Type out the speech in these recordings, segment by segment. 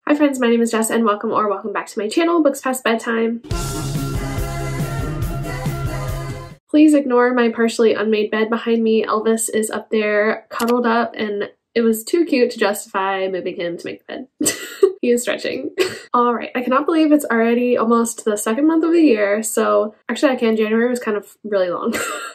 Hi friends, my name is Jess and welcome back to my channel, Books Past Bedtime. Please ignore my partially unmade bed behind me. Elvis is up there cuddled up and it was too cute to justify moving him to make the bed. He is stretching. Alright, I cannot believe it's already almost the second month of the year, so actually January was kind of really long.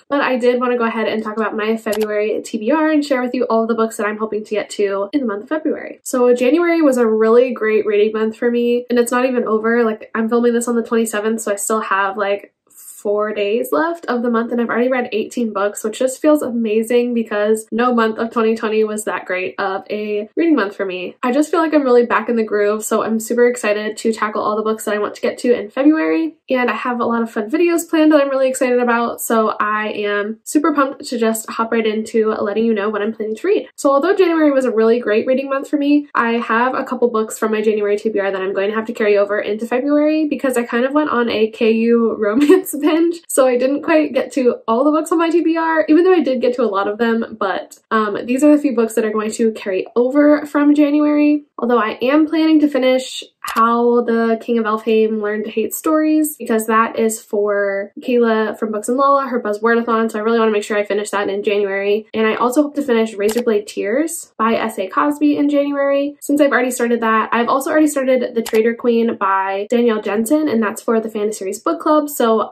But I did want to go ahead and talk about my February TBR and share with you all of the books that I'm hoping to get to in the month of February. So January was a really great reading month for me, and it's not even over. Like, I'm filming this on the 27th, so I still have like 4 days left of the month and I've already read 18 books, which just feels amazing because no month of 2020 was that great of a reading month for me. I just feel like I'm really back in the groove, so I'm super excited to tackle all the books that I want to get to in February, and I have a lot of fun videos planned that I'm really excited about, so I am super pumped to just hop right into letting you know what I'm planning to read. So although January was a really great reading month for me, I have a couple books from my January TBR that I'm going to have to carry over into February because I kind of went on a KU romance binge. So I didn't quite get to all the books on my TBR, even though I did get to a lot of them, but these are the few books that are going to carry over from January. Although I am planning to finish How the King of Elfhame Learned to Hate Stories, because that is for Kayla from Books and Lola, her Buzzwordathon, so I really want to make sure I finish that in January. And I also hope to finish Razorblade Tears by S.A. Cosby in January. Since I've already started that, I've also already started The Traitor Queen by Danielle Jensen, and that's for the Fantasy Series Book Club, so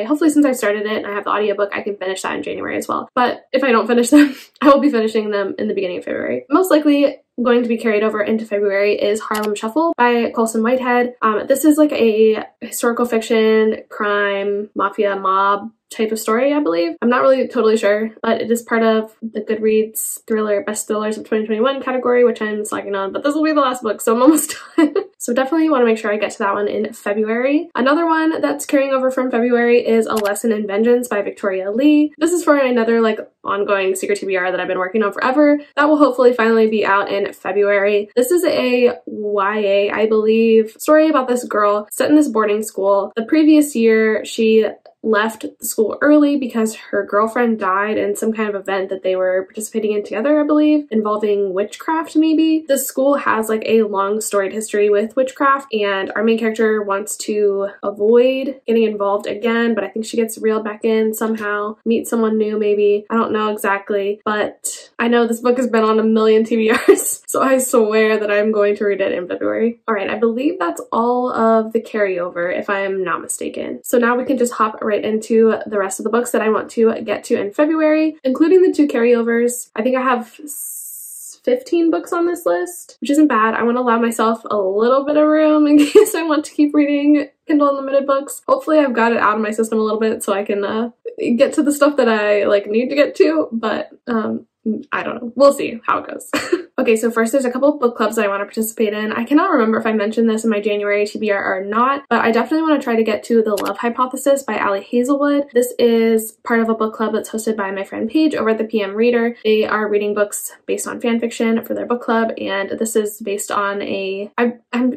hopefully since I've started it and I have the audiobook, I can finish that in January as well. But if I don't finish them, I will be finishing them in the beginning of February. Most likely going to be carried over into February is Harlem Shuffle by Colson Whitehead. This is like a historical fiction, crime, mafia, mob type of story, I believe. I'm not really totally sure, but it is part of the Goodreads thriller best thrillers of 2021 category, which I'm slacking on, but this will be the last book, so I'm almost done. So definitely want to make sure I get to that one in February. Another one that's carrying over from February is A Lesson in Vengeance by Victoria Lee. This is for another like ongoing secret TBR that I've been working on forever. That will hopefully finally be out in February. This is a YA, I believe, story about this girl set in this boarding school. The previous year, she left the school early because her girlfriend died in some kind of event that they were participating in together, I believe, involving witchcraft maybe. The school has like a long storied history with witchcraft, and our main character wants to avoid getting involved again, but I think she gets reeled back in somehow, meet someone new maybe. I don't know exactly, but I know this book has been on a million TBRs, so I swear that I'm going to read it in February. Alright, I believe that's all of the carryover if I'm not mistaken. So now we can just hop right into the rest of the books that I want to get to in February, including the 2 carryovers. I think I have 15 books on this list, which isn't bad. I want to allow myself a little bit of room in case I want to keep reading Kindle Unlimited books. Hopefully I've got it out of my system a little bit so I can get to the stuff that I like need to get to, but I don't know. We'll see how it goes. Okay, so first there's a couple of book clubs that I want to participate in. I cannot remember if I mentioned this in my January TBR or not, but I definitely want to try to get to The Love Hypothesis by Ali Hazelwood. This is part of a book club that's hosted by my friend Paige over at the PM Reader. They are reading books based on fan fiction for their book club, and this is based on I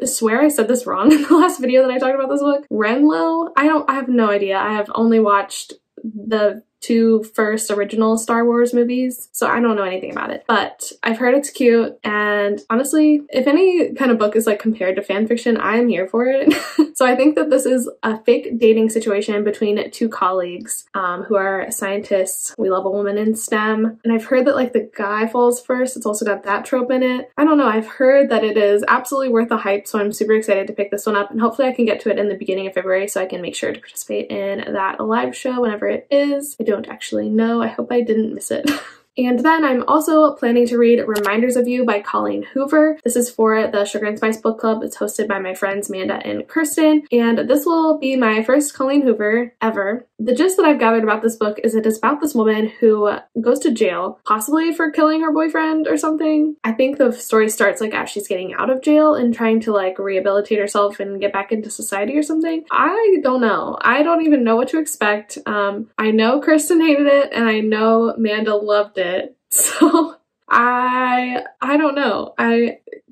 swear I said this wrong in the last video that I talked about this book. Renlo? I have no idea. I have only watched the 2 first original Star Wars movies, so I don't know anything about it, but I've heard it's cute, and honestly, if any kind of book is like compared to fan fiction, I'm here for it. So I think that this is a fake dating situation between 2 colleagues who are scientists. We love a woman in STEM, and I've heard that like the guy falls first. It's also got that trope in it. I don't know, I've heard that it is absolutely worth the hype, so I'm super excited to pick this one up, and hopefully I can get to it in the beginning of February so I can make sure to participate in that live show whenever it is. I don't actually know. I hope I didn't miss it. And then I'm also planning to read Reminders of You by Colleen Hoover. This is for the Sugar and Spice Book Club. It's hosted by my friends Manda and Kirsten, and this will be my first Colleen Hoover ever. The gist that I've gathered about this book is it is about this woman who goes to jail, possibly for killing her boyfriend or something. I think the story starts like as she's getting out of jail and trying to like rehabilitate herself and get back into society or something. I don't know. I don't even know what to expect. I know Kirsten hated it, and I know Manda loved it. So I don't know.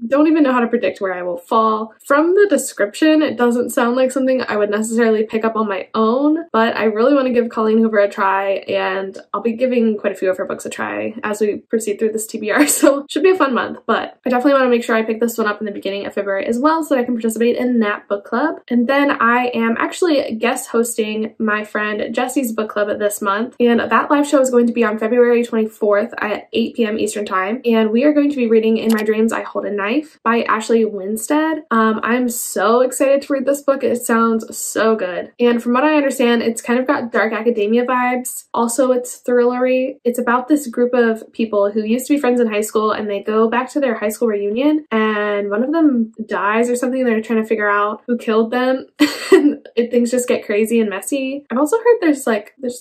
don't even know how to predict where I will fall. From the description, it doesn't sound like something I would necessarily pick up on my own, but I really want to give Colleen Hoover a try, and I'll be giving quite a few of her books a try as we proceed through this TBR, so should be a fun month. But I definitely want to make sure I pick this one up in the beginning of February as well so that I can participate in that book club. And then I am actually guest hosting my friend Jessie's book club this month, and that live show is going to be on February 24th at 8 p.m. Eastern Time, and we are going to be reading In My Dreams I Hold a Knife by Ashley Winstead. I'm so excited to read this book. It sounds so good, and from what I understand, it's kind of got dark academia vibes. Also, it's thrillery. It's about this group of people who used to be friends in high school, and they go back to their high school reunion, and one of them dies or something. They're trying to figure out who killed them. Things just get crazy and messy. I've also heard there's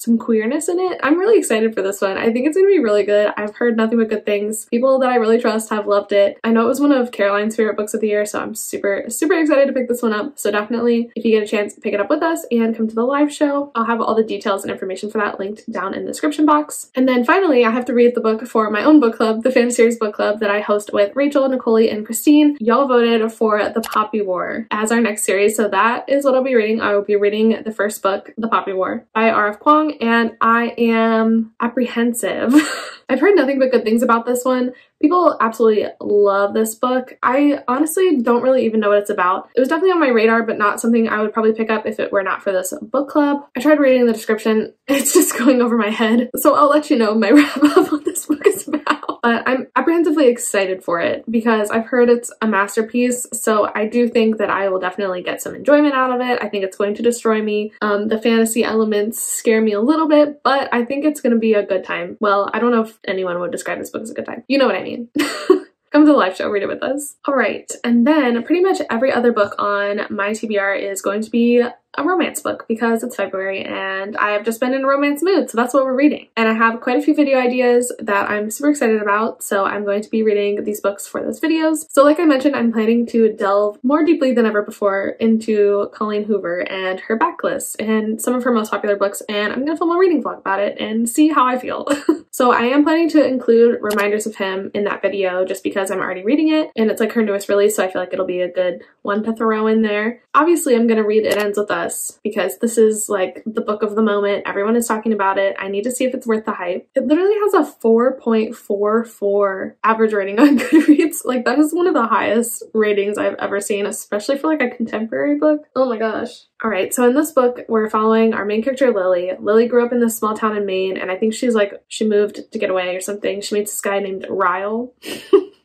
some queerness in it. I'm really excited for this one. I think it's gonna be really good. I've heard nothing but good things. People that I really trust have loved it. I know it was one of Caroline's favorite books of the year, so I'm super excited to pick this one up. So definitely, if you get a chance, pick it up with us and come to the live show. I'll have all the details and information for that linked down in the description box. And then finally, I have to read the book for my own book club, the Fantasy Series book club that I host with Rachel, Nicole, and Christine. Y'all voted for The Poppy War as our next series, so that is what I'll be reading. I will be reading the first book, The Poppy War by R.F. Kuang, and I am apprehensive. I've heard nothing but good things about this one. People absolutely love this book. I honestly don't really even know what it's about. It was definitely on my radar, but not something I would probably pick up if it were not for this book club. I tried reading the description. It's just going over my head. So I'll let you know my wrap up what this book is about. But I'm apprehensively excited for it because I've heard it's a masterpiece. So I do think that I will definitely get some enjoyment out of it. I think it's going to destroy me. The fantasy elements scare me a little bit, but I think it's going to be a good time. Well, I don't know if anyone would describe this book as a good time. You know what I mean. Come to the live show, read it with us. All right, and then pretty much every other book on my TBR is going to be a romance book because it's February and I have just been in a romance mood, so that's what we're reading. And I have quite a few video ideas that I'm super excited about, so I'm going to be reading these books for those videos. So like I mentioned, I'm planning to delve more deeply than ever before into Colleen Hoover and her backlist and some of her most popular books, and I'm gonna film a reading vlog about it and see how I feel. So I am planning to include reminders of him in that video just because I'm already reading it and it's like her newest release, so I feel like it'll be a good one to throw in there. Obviously, I'm gonna read It Ends With Us because this is like the book of the moment. Everyone is talking about it. I need to see if it's worth the hype. It literally has a 4.44 average rating on Goodreads. Like, that is one of the highest ratings I've ever seen, especially for like a contemporary book. Oh my gosh. All right, so in this book, we're following our main character, Lily. Lily grew up in this small town in Maine, and I think she moved to get away or something. She meets this guy named Ryle.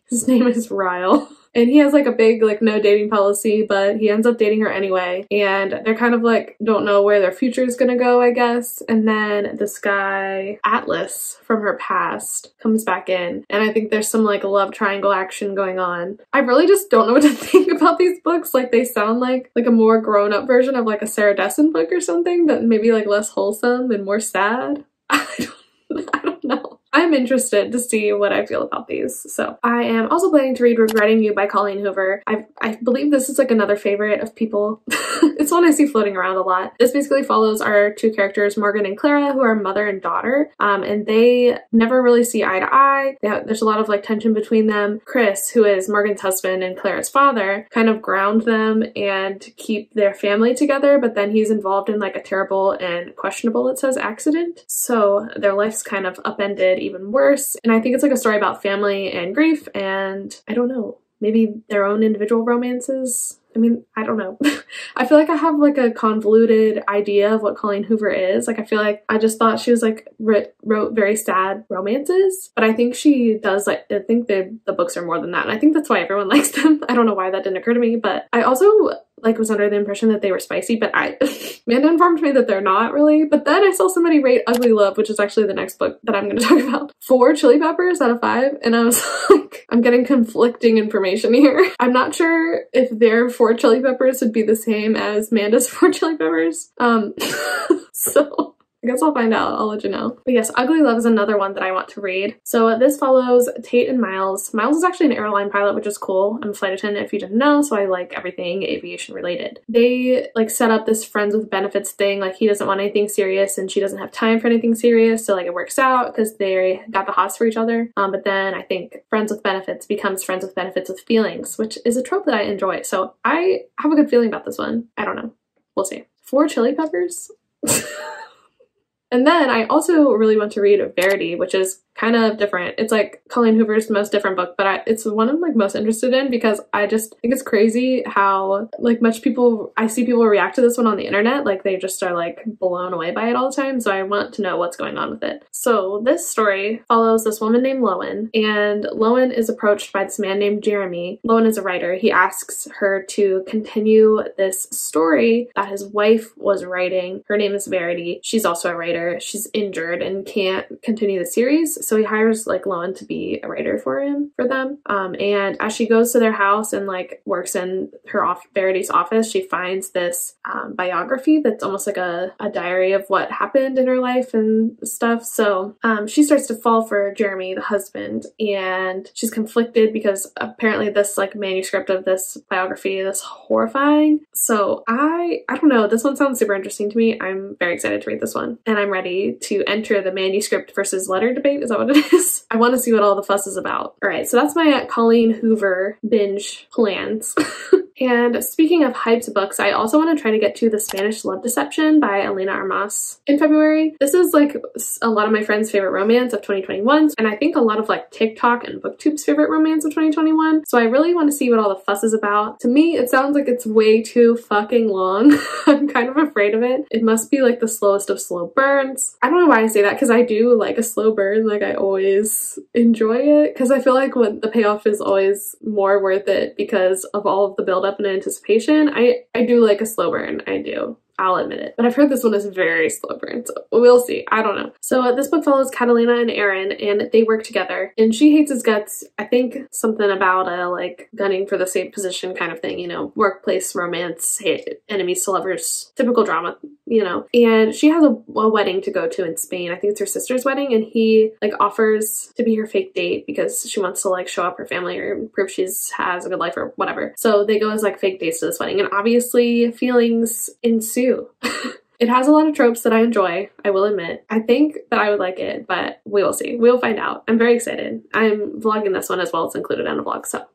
His name is Ryle. And he has like a big like no dating policy, but he ends up dating her anyway. And they're kind of like don't know where their future is gonna go, I guess. And then this guy, Atlas, from her past comes back in. And I think there's some like love triangle action going on. I really just don't know what to think about these books. Like they sound like a more grown up version of like a Sarah Dessen book or something, but maybe like less wholesome and more sad. I don't know. I'm interested to see what I feel about these. So I am also planning to read Regretting You by Colleen Hoover. I believe this is like another favorite of people. It's one I see floating around a lot. This basically follows our two characters, Morgan and Clara, who are mother and daughter, and they never really see eye to eye. There's a lot of like tension between them. Chris, who is Morgan's husband and Clara's father, kind of ground them and keep their family together, but then he's involved in like a terrible and questionable, it says, accident. So their life's kind of upended even worse. And I think it's like a story about family and grief and I don't know, maybe their own individual romances. I mean, I don't know. I feel like I have like a convoluted idea of what Colleen Hoover is. Like I feel like I just thought she was like wrote very sad romances, but I think she does like, I think the books are more than that. And I think that's why everyone likes them. I don't know why that didn't occur to me, but I also like was under the impression that they were spicy, but Amanda informed me that they're not really. But then I saw somebody rate Ugly Love, which is actually the next book that I'm going to talk about, 4 chili peppers out of 5. And I was like, I'm getting conflicting information here. I'm not sure if their 4 chili peppers would be the same as Amanda's 4 chili peppers. So I guess I'll find out. I'll let you know. But yes, Ugly Love is another one that I want to read. So this follows Tate and Miles. Miles is actually an airline pilot, which is cool. I'm a flight attendant if you didn't know, so I like everything aviation related. They like set up this friends with benefits thing. Like he doesn't want anything serious and she doesn't have time for anything serious. So like it works out because they got the hots for each other. But then I think friends with benefits becomes friends with benefits with feelings, which is a trope that I enjoy. So I have a good feeling about this one. I don't know. We'll see. 4 Chili Peppers? And then I also really want to read Verity, which is kind of different. It's like Colleen Hoover's most different book, but it's one I'm like most interested in because I just think it's crazy how like I see people react to this one on the internet. Like they just are like blown away by it all the time. So I want to know what's going on with it. So this story follows this woman named Lowen, and Lowen is approached by this man named Jeremy. Lowen is a writer. He asks her to continue this story that his wife was writing. Her name is Verity. She's also a writer. She's injured and can't continue the series. So he hires like Lowen to be a writer for them. And as she goes to their house and like works in Verity's office, she finds this biography that's almost like a diary of what happened in her life and stuff. So she starts to fall for Jeremy, the husband, and she's conflicted because apparently this like manuscript of this biography is horrifying. So I don't know. This one sounds super interesting to me. I'm very excited to read this one, and I'm ready to enter the manuscript versus letter debate. Is that what it is? I want to see what all the fuss is about. All right, so that's my Colleen Hoover binge plans. And speaking of hyped books, I also want to try to get to The Spanish Love Deception by Elena Armas in February. This is like a lot of my friends' favorite romance of 2021, and I think a lot of like TikTok and BookTube's favorite romance of 2021. So I really want to see what all the fuss is about. To me, it sounds like it's way too fucking long. I'm kind of afraid of it. It must be like the slowest of slow burns. I don't know why I say that because I do like a slow burn. Like I always enjoy it because I feel like when the payoff is always more worth it because of all of the buildup and anticipation. I do like a slow burn. I do. I'll admit it. But I've heard this one is very slow burn, so we'll see. I don't know. So this book follows Catalina and Aaron, and they work together, and she hates his guts. I think something about like gunning for the same position kind of thing, you know, workplace romance, enemies to lovers, typical drama, you know. And she has a wedding to go to in Spain. I think it's her sister's wedding, and he like offers to be her fake date because she wants to like show up her family or prove she's has a good life or whatever. So they go as like fake dates to this wedding, and obviously feelings ensue. It has a lot of tropes that I enjoy, I will admit. I think that I would like it, but we will see. We'll find out. I'm very excited. I'm vlogging this one as well. It's included on a vlog, so.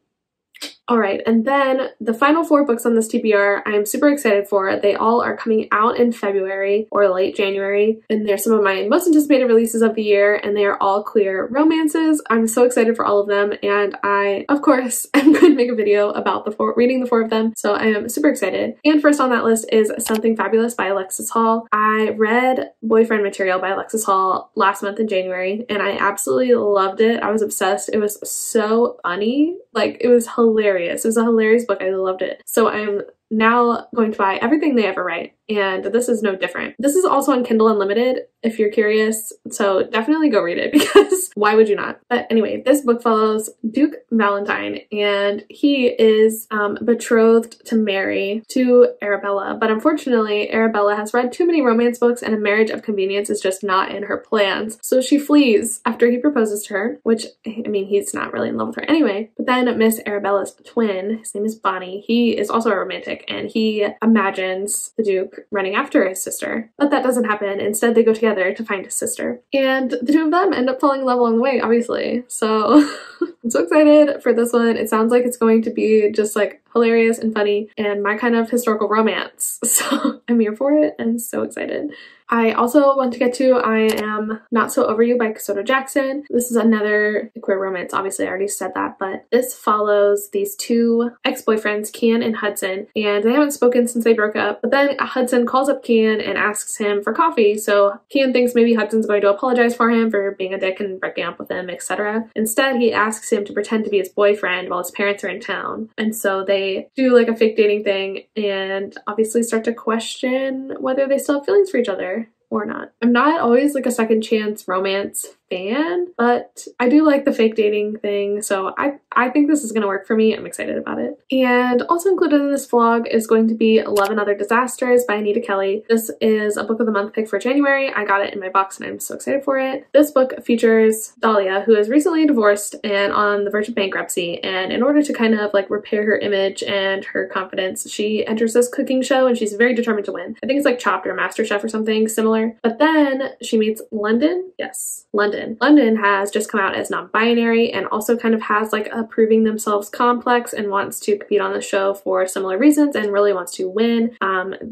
All right, and then the final 4 books on this TBR I'm super excited for. They all are coming out in February or late January, and they're some of my most anticipated releases of the year, and they are all queer romances. I'm so excited for all of them, and I, of course, am going to make a video about reading the 4 of them, so I am super excited. And first on that list is Something Fabulous by Alexis Hall. I read Boyfriend Material by Alexis Hall last month in January, and I absolutely loved it. I was obsessed. It was so funny. Like, it was hilarious. It was a hilarious book. I loved it. So I'm now going to buy everything they ever write, and this is no different. This is also on Kindle Unlimited if you're curious, so definitely go read it because why would you not? But anyway, this book follows Duke Valentine, and he is betrothed to Mary, to Arabella, but unfortunately Arabella has read too many romance books and a marriage of convenience is just not in her plans. So she flees after he proposes to her, which, I mean, he's not really in love with her anyway. But then Miss Arabella's twin, his name is Bonnie, he is also a romantic, and he imagines the Duke running after his sister, but that doesn't happen. Instead, they go together to find his sister, and the 2 of them end up falling in love along the way, obviously. So I'm so excited for this one. It sounds like it's going to be just like hilarious and funny and my kind of historical romance. So I'm here for it and so excited. I also want to get to I Am Not So Over You by Cassandra Jackson. This is another queer romance. Obviously, I already said that, but this follows these 2 ex-boyfriends, Kian and Hudson, and they haven't spoken since they broke up. But then Hudson calls up Kian and asks him for coffee. So Kian thinks maybe Hudson's going to apologize for him for being a dick and breaking up with him, etc. Instead, he asks him to pretend to be his boyfriend while his parents are in town. And so they do like a fake dating thing and obviously start to question whether they still have feelings for each other or not. I'm not always like a second chance romance fan, but I do like the fake dating thing, so I think this is going to work for me. I'm excited about it. And also included in this vlog is going to be Love and Other Disasters by Anita Kelly. This is a book of the month pick for January. I got it in my box and I'm so excited for it. This book features Dahlia, who is recently divorced and on the verge of bankruptcy, and in order to kind of like repair her image and her confidence, she enters this cooking show and she's very determined to win. I think it's like Chopped or MasterChef or something similar. But then she meets London. Yes, London. London has just come out as non-binary and also kind of has like a proving themselves complex and wants to compete on the show for similar reasons and really wants to win.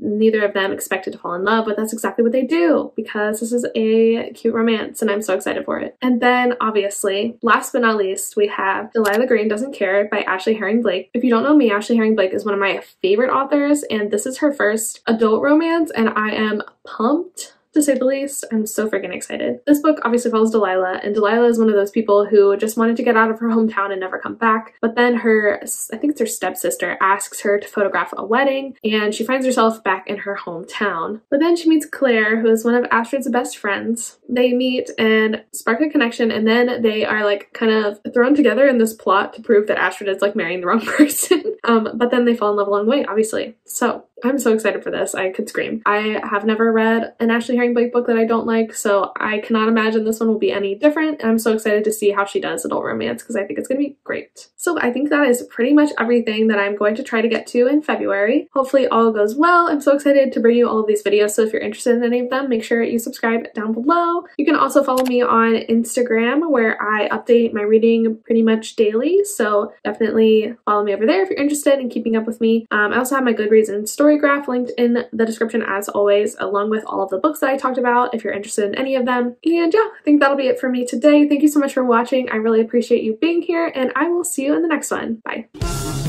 Neither of them expected to fall in love, but that's exactly what they do because this is a cute romance and I'm so excited for it. And then obviously, last but not least, we have Delilah Green Doesn't Care by Ashley Herring Blake. If you don't know me, Ashley Herring Blake is one of my favorite authors and this is her first adult romance and I am pumped, to say the least. I'm so freaking excited. This book obviously follows Delilah, and Delilah is one of those people who just wanted to get out of her hometown and never come back. But then her, I think it's her stepsister, asks her to photograph a wedding, and she finds herself back in her hometown. But then she meets Claire, who is one of Astrid's best friends. They meet and spark a connection, and then they are like kind of thrown together in this plot to prove that Astrid is like marrying the wrong person. But then they fall in love along the way, obviously. So I'm so excited for this. I could scream. I have never read an Ashley Herring Blake book that I don't like, so I cannot imagine this one will be any different. And I'm so excited to see how she does adult romance because I think it's going to be great. So I think that is pretty much everything that I'm going to try to get to in February. Hopefully all goes well. I'm so excited to bring you all of these videos, so if you're interested in any of them, make sure you subscribe down below. You can also follow me on Instagram where I update my reading pretty much daily, so definitely follow me over there if you're interested in keeping up with me. I also have my Goodreads and Story Graph linked in the description as always, along with all of the books that I talked about if you're interested in any of them. And yeah, I think that'll be it for me today. Thank you so much for watching. I really appreciate you being here and I will see you in the next one. Bye.